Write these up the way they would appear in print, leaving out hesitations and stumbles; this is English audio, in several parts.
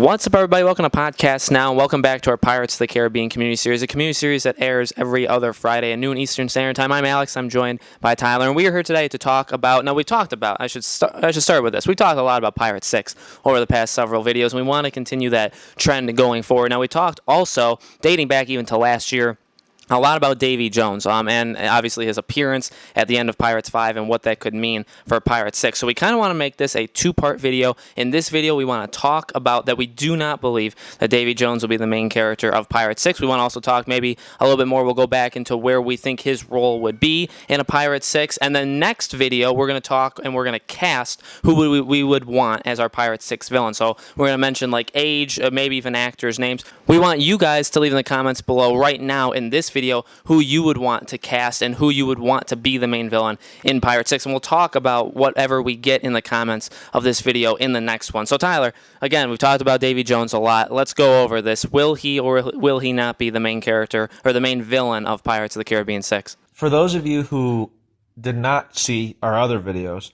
What's up, everybody? Welcome to Podcast Now. Welcome back to our Pirates of the Caribbean community series, a community series that airs every other Friday at noon Eastern Standard Time. I'm Alex. I'm joined by Tyler, and we are here today to talk about. Now, I should start with this. We talked a lot about Pirates 6 over the past several videos, and we want to continue that trend going forward. Now, we talked also, dating back even to last year, a lot about Davy Jones, and obviously his appearance at the end of Pirates 5 and what that could mean for Pirates 6. So we kind of want to make this a two-part video. In this video, we want to talk about that we do not believe that Davy Jones will be the main character of Pirates 6. We want to also talk maybe a little bit more. We'll go back into where we think his role would be in a Pirates 6. And then next video, we're going to talk and we're going to cast who we would want as our Pirates 6 villain. So we're going to mention like age, maybe even actors' names. We want you guys to leave in the comments below right now in this video who you would want to cast and who you would want to be the main villain in Pirates 6. And we'll talk about whatever we get in the comments of this video in the next one. So Tyler, again, we've talked about Davy Jones a lot. Let's go over this. Will he or will he not be the main character or the main villain of Pirates of the Caribbean 6? For those of you who did not see our other videos,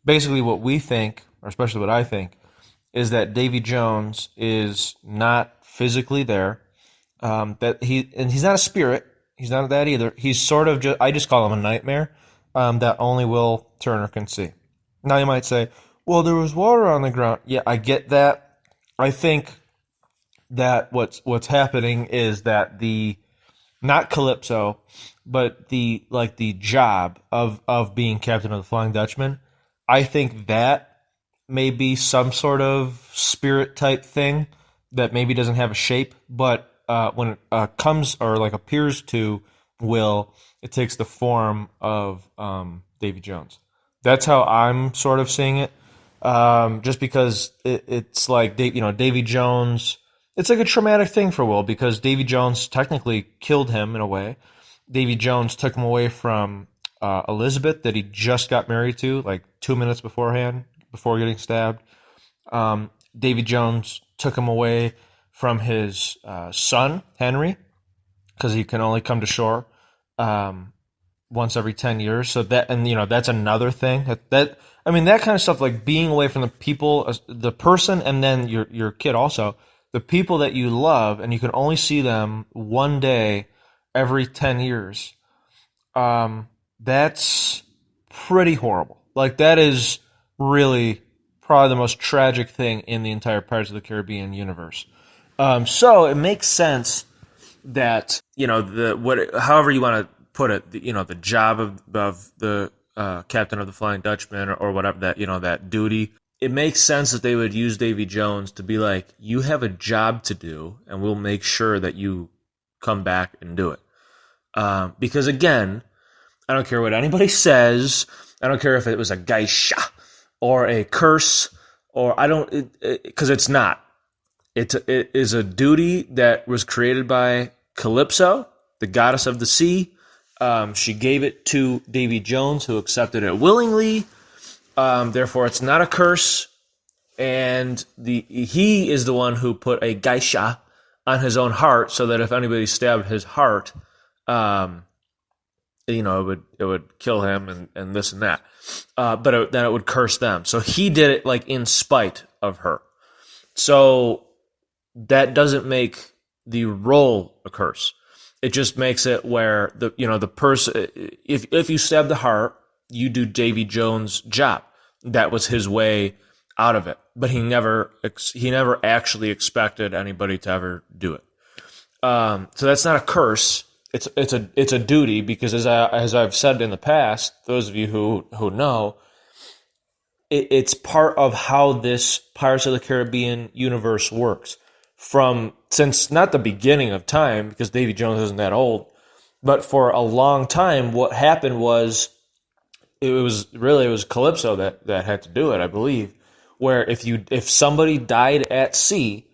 basically what we think, or especially what I think, is that Davy Jones is not physically there. He's not a spirit. He's not that either. He's sort of I just call him a nightmare that only Will Turner can see. Now you might say, well, there was water on the ground. Yeah, I get that. I think that what's happening is that not Calypso, but the job of being captain of the Flying Dutchman, I think that may be some sort of spirit type thing that maybe doesn't have a shape, but when it comes or appears to Will, it takes the form of Davy Jones. That's how I'm sort of seeing it. Just because it's like Davy Jones. It's like a traumatic thing for Will because Davy Jones technically killed him in a way. Davy Jones took him away from Elizabeth that he just got married to, like 2 minutes beforehand, before getting stabbed. Davy Jones took him away from his son, Henry, because he can only come to shore once every 10 years. So that's another thing. That kind of stuff, like being away from the people, the person, and then your kid also, the people that you love, and you can only see them one day every 10 years. That's pretty horrible. Like, that is really probably the most tragic thing in the entire Pirates of the Caribbean universe. So it makes sense that however you want to put it, the job of the captain of the Flying Dutchman or whatever that duty. It makes sense that they would use Davy Jones to be like, you have a job to do, and we'll make sure that you come back and do it. Because again, I don't care what anybody says. I don't care if it was a geisha or a curse because it's not. It is a duty that was created by Calypso, the goddess of the sea. She gave it to Davy Jones, who accepted it willingly. Therefore, it's not a curse. And he is the one who put a geisha on his own heart, so that if anybody stabbed his heart, it would kill him and this and that. But then it would curse them. So he did it in spite of her. So that doesn't make the role a curse. It just makes it where the person, if you stab the heart, you do Davy Jones' job. That was his way out of it. But he never actually expected anybody to ever do it. So that's not a curse. It's a duty, because as I've said in the past, those of you who know, it's part of how this Pirates of the Caribbean universe works. Since not the beginning of time, because Davy Jones isn't that old, but for a long time, what happened was it was Calypso that had to do it, I believe. Where if somebody died at sea,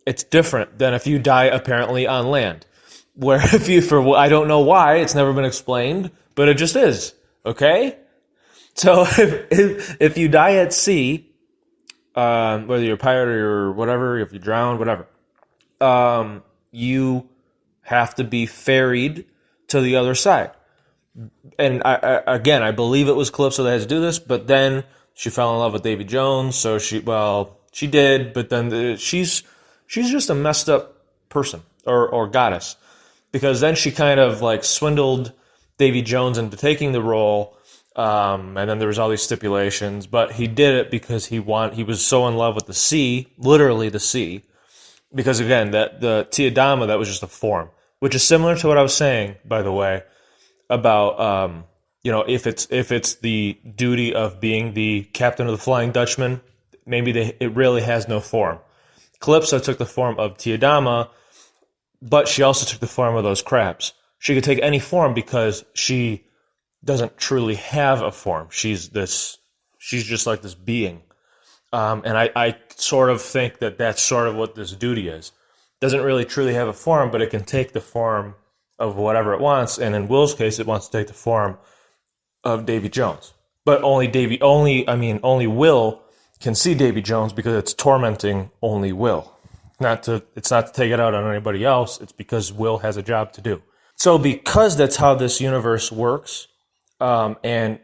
it's different than if you die apparently on land. Where I don't know why, it's never been explained, but it just is. Okay, so if you die at sea. Whether you're a pirate or whatever, if you drown, whatever, you have to be ferried to the other side. And I believe it was Calypso that had to do this, but then she fell in love with Davy Jones, so she She did, but then she's just a messed up person or goddess, because then she kind of like swindled Davy Jones into taking the role, and then there was all these stipulations, but he did it because he was so in love with the sea, literally the sea, because again, that the Tia Dama, that was just a form, which is similar to what I was saying, by the way, about if it's the duty of being the captain of the Flying Dutchman, maybe it really has no form. Calypso took the form of Tia Dama, but she also took the form of those crabs. She could take any form because she doesn't truly have a form. She's just like this being. And I sort of think that that's sort of what this duty is. Doesn't really truly have a form, but it can take the form of whatever it wants. And in Will's case, it wants to take the form of Davy Jones. But only Will can see Davy Jones because it's tormenting only Will. It's not to take it out on anybody else. It's because Will has a job to do. So because that's how this universe works, and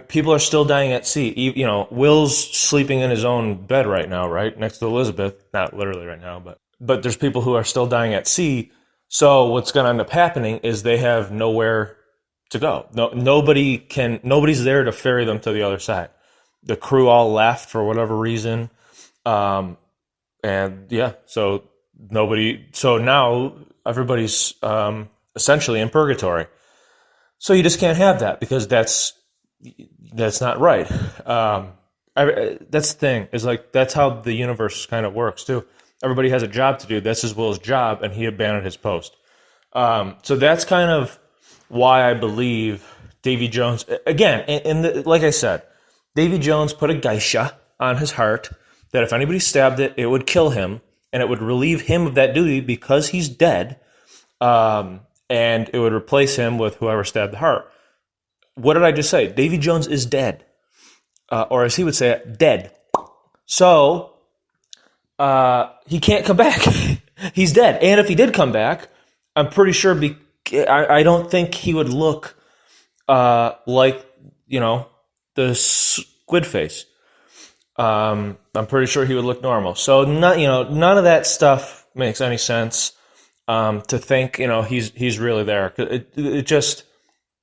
people are still dying at sea. Will's sleeping in his own bed right now, right next to Elizabeth. Not literally right now, but there's people who are still dying at sea. So what's going to end up happening is they have nowhere to go. Nobody's there to ferry them to the other side. The crew all left for whatever reason. So now everybody's essentially in purgatory. So you just can't have that because that's not right. That's the thing, is like, that's how the universe kind of works too. Everybody has a job to do. This is Will's job, and he abandoned his post. So that's kind of why I believe Davy Jones, again, like I said, Davy Jones put a geisha on his heart that if anybody stabbed it, it would kill him, and it would relieve him of that duty because he's dead, and it would replace him with whoever stabbed the heart. What did I just say? Davy Jones is dead, or as he would say it, dead. So he can't come back. He's dead, and if he did come back, I'm pretty sure I don't think he would look like the squid face. I'm pretty sure he would look normal. So none of that stuff makes any sense. To think he's really there. They just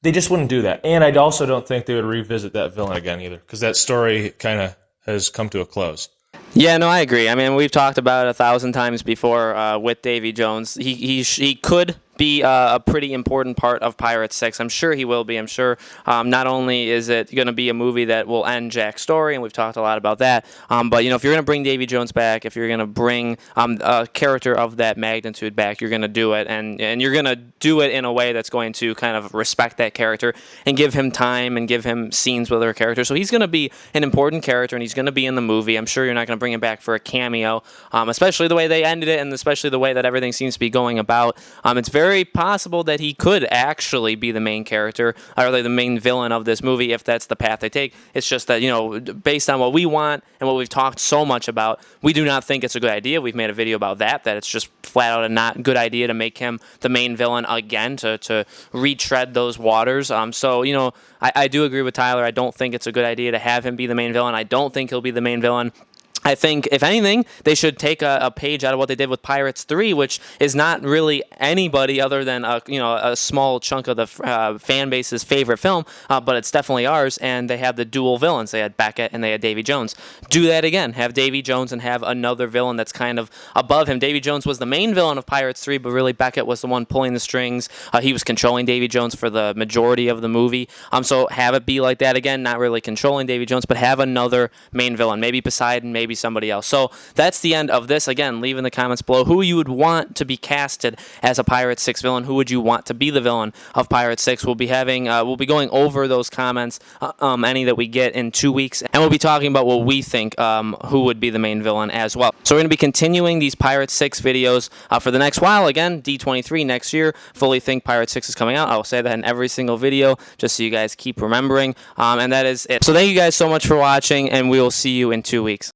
wouldn't do that. And I also don't think they would revisit that villain again either, because that story kind of has come to a close. Yeah, no, I agree. I mean, we've talked about it 1,000 times before with Davy Jones. He could be a pretty important part of Pirates 6. I'm sure he will be. I'm sure not only is it going to be a movie that will end Jack's story, and we've talked a lot about that, but if you're going to bring Davy Jones back, if you're going to bring a character of that magnitude back, you're going to do it, and you're going to do it in a way that's going to kind of respect that character and give him time and give him scenes with other characters. So he's going to be an important character, and he's going to be in the movie. I'm sure you're not going to bring him back for a cameo, especially the way they ended it, and especially the way that everything seems to be going about. It's very possible that he could actually be the main character, or the main villain of this movie, if that's the path they take. It's just that, based on what we want and what we've talked so much about, we do not think it's a good idea. We've made a video about that it's just flat out a not good idea to make him the main villain again, to retread those waters. So, I do agree with Tyler. I don't think it's a good idea to have him be the main villain. I don't think he'll be the main villain. I think, if anything, they should take a page out of what they did with Pirates 3, which is not really anybody other than a small chunk of the fan base's favorite film, but it's definitely ours, and they have the dual villains. They had Beckett and they had Davy Jones. Do that again. Have Davy Jones and have another villain that's kind of above him. Davy Jones was the main villain of Pirates 3, but really Beckett was the one pulling the strings. He was controlling Davy Jones for the majority of the movie. So have it be like that again, not really controlling Davy Jones, but have another main villain. Maybe Poseidon, maybe somebody else. So that's the end of this. Again, leave in the comments below who you would want to be casted as a Pirates 6 villain. Who would you want to be the villain of Pirates 6? We'll be going over those comments, any that we get, in 2 weeks, and we'll be talking about what we think who would be the main villain as well. So we're going to be continuing these Pirates 6 videos for the next while. Again, D23 next year. Fully think Pirates 6 is coming out. I'll say that in every single video, just so you guys keep remembering. And that is it. So thank you guys so much for watching, and we will see you in 2 weeks.